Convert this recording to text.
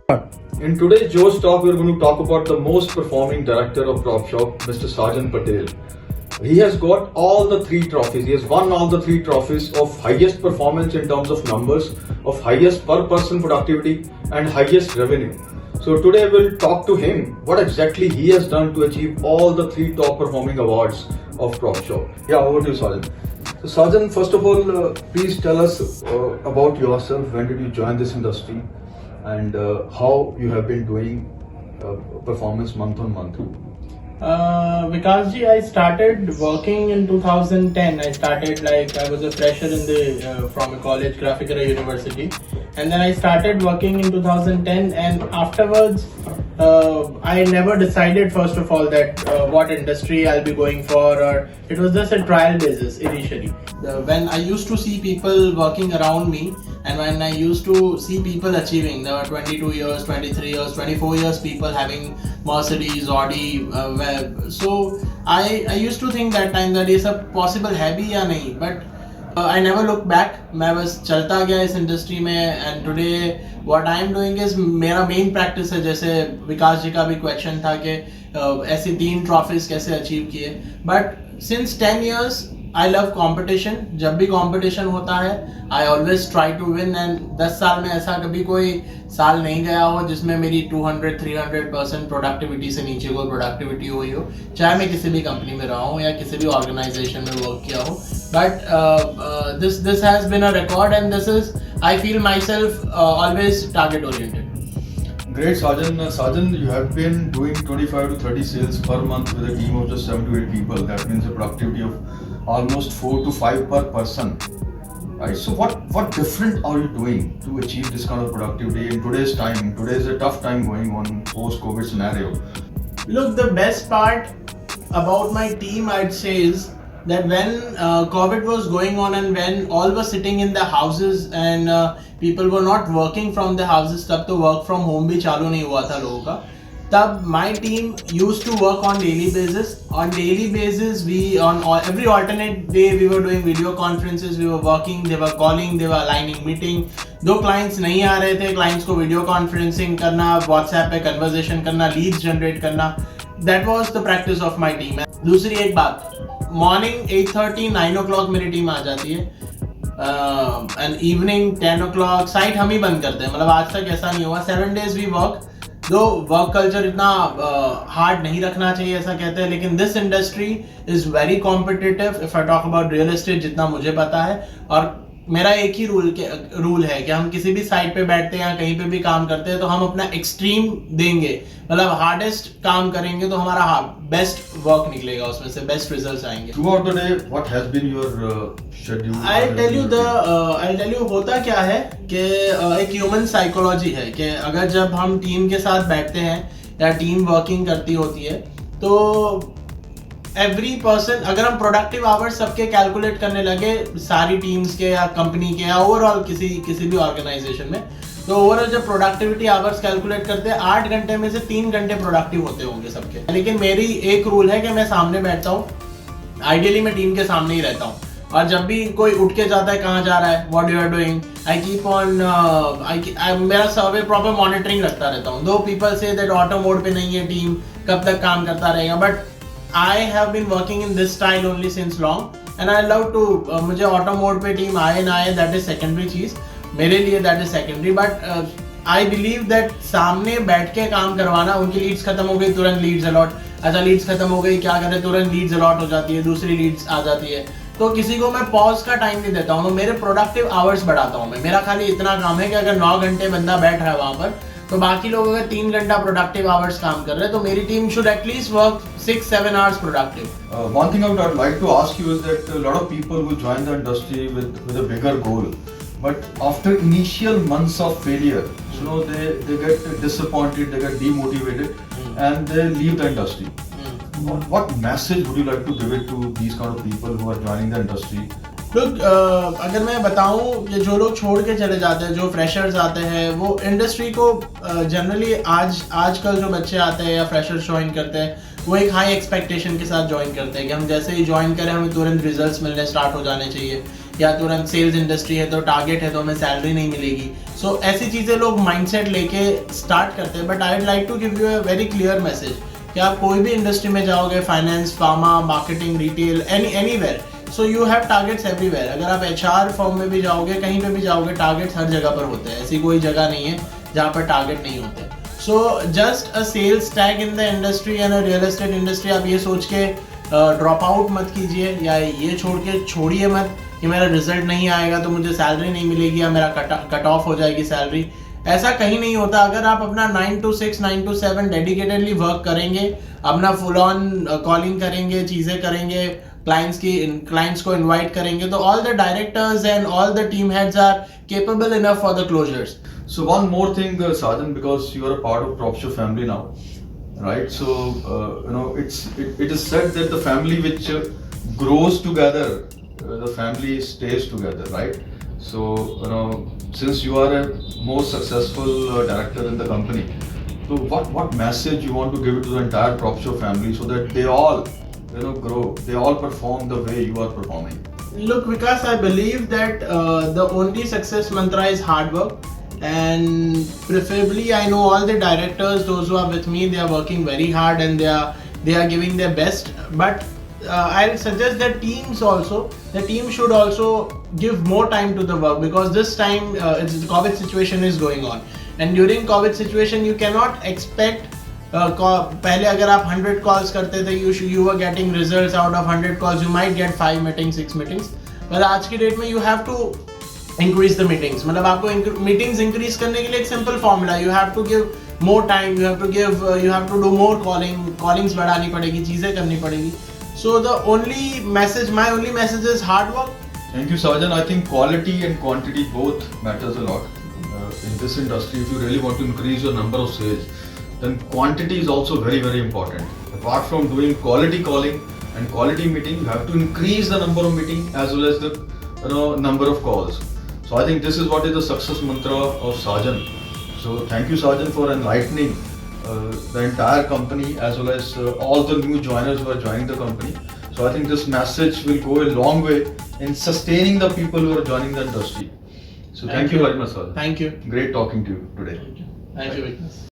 In today's Joe's Talk, we're going to talk about the most performing director of Prop Shop, Mr. Sajan Patel. He has got all the three trophies. He has won all the three trophies of highest performance in terms of numbers, of highest per person productivity, and highest revenue. So today we'll talk to him what exactly he has done to achieve all the three top performing awards of Prop Shop. Yeah, over to you, Sajan. So Sajan, first of all, please tell us about yourself. When did you join this industry? And how you have been doing performance month on month? Vikas ji, I started working in 2010. I was a fresher in the from a college, Graphicera University, and then I started working in 2010. And afterwards, I never decided first of all that what industry I'll be going for, or it was just a trial basis initially. When I used to see people working around me, and when I used to see people achieving, there were 22 years, 23 years, 24 years people having Mercedes, Audi, so I used to think that time that is a possible है भी या नहीं, but I never looked back. मैं बस चलता गया इस industry में, and today what I am doing is मेरा मेन प्रैक्टिस है. जैसे विकास जी का भी क्वेश्चन था कि ऐसी 3 ट्रॉफीज कैसे अचीव किए, but since 10 years I love competition. जब भी competition होता है I always try to win, and 10 साल में ऐसा कभी कोई साल नहीं गया हो जिसमें मेरी 200-300% प्रोडक्टिविटी से नीचे कोई प्रोडक्टिविटी हुई हो, चाहे मैं किसी भी कंपनी में रहा हूँ या किसी भी ऑर्गेनाइजेशन में वर्क किया हो. But this has been a record, and this is, I feel myself always target oriented. Great, Sajan. Sajan, you have been doing 25 to 30 sales per month with a team of just 7 to 8 people. That means a productivity of almost 4 to 5 per person. Right. So what different are you doing to achieve this kind of productivity in today's time? Today is a tough time going on post-COVID scenario. Look, the best part about my team, I'd say, is that when COVID was going on and when all were sitting in their houses and people were not working from their houses, तब तो work from home भी चालू नहीं हुआ था लोगों का. तब my team used to work on daily basis. On daily basis, every alternate day we were doing video conferences. We were working, they were calling, they were aligning meeting. दो clients नहीं आ रहे थे, clients को video conferencing करना, WhatsApp पे conversation करना, leads generate करना. That was the practice of my team. दूसरी एक बात, morning 8:30, 9 o'clock मेरी टीम आ जाती है, and evening 10 o'clock साइट हम ही बंद करते हैं. मतलब आज तक ऐसा नहीं हुआ. 7 days we work. दो वर्क कल्चर इतना हार्ड नहीं रखना चाहिए ऐसा कहते हैं, लेकिन this industry is very competitive. If I talk about real estate, जितना मुझे पता है, और मेरा एक ही रूल है कि हम किसी भी साइट पे बैठते हैं या कहीं पे भी काम करते हैं तो हम अपना एक्सट्रीम देंगे, मतलब हार्डेस्ट काम करेंगे तो हमारा बेस्ट वर्क निकलेगा, उसमें से बेस्ट रिजल्ट्स आएंगे. Throughout the day, what has been your schedule? I'll tell you होता क्या है कि एक ह्यूमन साइकोलॉजी है कि अगर जब हम टीम के साथ बैठते हैं या टीम वर्किंग करती होती है तो एवरी पर्सन, अगर हम प्रोडक्टिव आवर्स सबके कैलकुलेट करने लगे सारी टीम्स के या कंपनी के या ओवरऑल किसी भी ऑर्गेनाइजेशन में, तो ओवरऑल जब प्रोडक्टिविटी आवर्स कैलकुलेट करते हैं 8 घंटे में से 3 घंटे प्रोडक्टिव होते होंगे सबके. लेकिन मेरी एक रूल है कि मैं सामने बैठता हूँ, आइडियली मैं टीम के सामने ही रहता हूँ, और जब भी कोई उठ के जाता है कहाँ जा रहा है, what you are doing, I keep on, मेरा सर्वे प्रॉपर मॉनिटरिंग रखता रहता हूँ. दो people say that auto mode पे नहीं है टीम, कब तक काम करता रहेगा, but I have been working in this style only since long, and I love to मुझे ऑटो मोड पे टीम आए ना आए, that is secondary चीज मेरे लिए, that is secondary, but I believe that सामने बैठ के काम करवाना, उनकी लीड्स खत्म हो गई तुरंत लीड्स अलॉट, अच्छा लीड्स खत्म हो गई क्या करें, तुरंत लीड्स अलॉट हो जाती है, दूसरी लीड्स आ जाती है, तो किसी को मैं पॉज का टाइम नहीं देता हूँ, तो मेरे प्रोडक्टिव आवर्स बढ़ाता हूँ मैं. मेरा खाली इतना काम है कि अगर 9 घंटे बंदा बैठ रहा है वहां पर, तो बाकी लोग अगर 3 घंटा प्रोडक्टिव आवर्स काम कर रहे हैं तो मेरी team should at least work 6-7 hours productive. One thing I would like to ask you is that a lot of people who join the industry with a bigger goal, but after initial months of failure, you know, they get disappointed, they get demotivated, and they leave the industry. What message would you like to give it to these kind of people who are joining the industry? Look, अगर मैं बताऊं कि जो लोग छोड़ के चले जाते हैं, जो फ्रेशर्स आते हैं, वो इंडस्ट्री को जनरली आजकल जो बच्चे आते हैं या फ्रेशर्स ज्वाइन करते हैं, वो एक हाई एक्सपेक्टेशन के साथ ज्वाइन करते हैं कि हम जैसे ही ज्वाइन करें हमें तुरंत रिजल्ट्स मिलने स्टार्ट हो जाने चाहिए, या तुरंत सेल्स इंडस्ट्री है तो टारगेट है तो हमें सैलरी नहीं मिलेगी. सो ऐसी चीज़ें लोग माइंडसेट लेके स्टार्ट करते हैं. But I would like to give you a very clear message कि आप कोई भी इंडस्ट्री में जाओगे, finance, pharma, marketing, retail, anywhere, so you have targets everywhere. अगर आप HR फॉर्म में भी जाओगे, कहीं पे भी जाओगे, टारगेट्स हर जगह पर होते हैं. ऐसी कोई जगह नहीं है जहाँ पर टारगेट नहीं होते. So just a sales tag in the industry and a real estate industry, आप ये सोच के ड्रॉप आउट मत कीजिए या ये छोड़िए मत कि मेरा रिजल्ट नहीं आएगा तो मुझे सैलरी नहीं मिलेगी या मेरा कट ऑफ हो जाएगी सैलरी. ऐसा कहीं नहीं होता. अगर आप अपना 9 to 6, 9 to 7 डेडिकेटेडली वर्क करेंगे, अपना फुल ऑन कॉलिंग करेंगे, चीज़ें करेंगे, क्लाइंट्स को इनवाइट करेंगे, तो all the directors and all the team heads are capable enough for the closures. So one more thing, Sajan, because you are a part of PropShop family now, right? So it is said that the family which grows together, the family stays together, right? So since you are a most successful director in the company, so what message you want to give to the entire PropShop family so that they all grow, they all perform the way you are performing? Look, Vikas, I believe that the only success mantra is hard work. And preferably, I know all the directors, those who are with me, they are working very hard and they are giving their best. But I'll suggest that the team should also give more time to the work, because this time the COVID situation is going on, and during COVID situation you cannot expect. पहले अगर आप 100 calls करते थे, you were getting results out of 100 calls, you might get 5 meetings, 6 meetings. पर आज की date में you have to increase the meetings. मतलब आपको meetings increase करने के लिए एक simple formula, you have to give more time, you have to do more callings बढ़ानी पड़ेगी, चीजें करनी पड़ेगी. So my only message is hard work. Thank you, Sajan. I think quality and quantity both matters a lot in this industry. If you really want to increase your number of sales, then quantity is also very, very important. Apart from doing quality calling and quality meeting, you have to increase the number of meetings as well as the number of calls. So I think this is what is the success mantra of Sajan. So thank you, Sajan, for enlightening the entire company as well as all the new joiners who are joining the company. So I think this message will go a long way in sustaining the people who are joining the industry. So thank you very much, Sajan. Thank you. Great talking to you today. Thank you, Vikas.